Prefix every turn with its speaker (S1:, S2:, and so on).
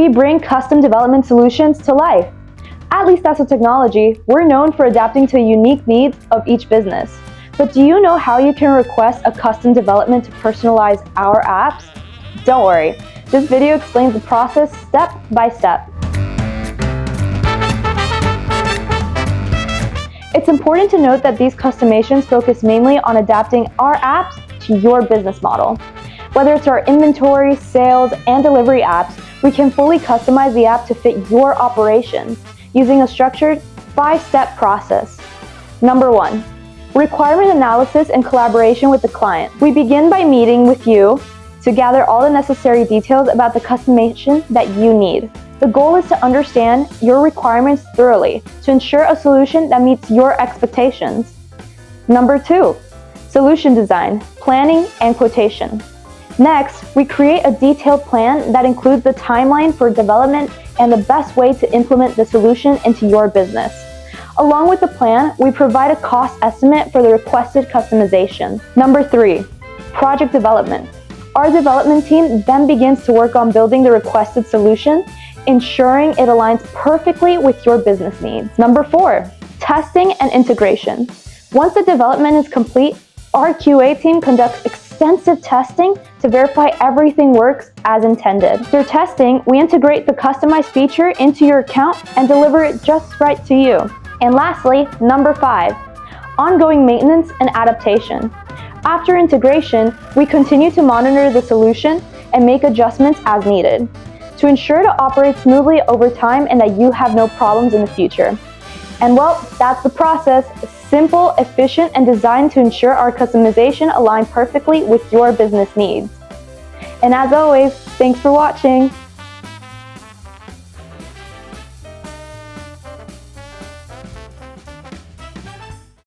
S1: we bring custom development solutions to life? At Listaso Technology, we're known for adapting to the unique needs of each business. But do you know how you can request a custom development to personalize our apps? Don't worry, this video explains the process step by step. It's important to note that these customizations focus mainly on adapting our apps to your business model. Whether it's our inventory, sales, and delivery apps, we can fully customize the app to fit your operations using a structured 5-step process. Number 1, requirement analysis and collaboration with the client. We begin by meeting with you to gather all the necessary details about the customization that you need. The goal is to understand your requirements thoroughly to ensure a solution that meets your expectations. Number 2, solution design, planning, and quotation. Next, we create a detailed plan that includes the timeline for development and the best way to implement the solution into your business. Along with the plan, we provide a cost estimate for the requested customization. Number 3, project development. Our development team then begins to work on building the requested solution, ensuring it aligns perfectly with your business needs. Number 4, testing and integration. Once the development is complete, our QA team conducts extensive testing to verify everything works as intended. Through testing, we integrate the customized feature into your account and deliver it just right to you. And lastly, number 5, ongoing maintenance and adaptation. After integration, we continue to monitor the solution and make adjustments as needed to ensure to operate smoothly over time and that you have no problems in the future. And well, that's the process. Simple, efficient, and designed to ensure our customization align perfectly with your business needs. And as always, thanks for watching.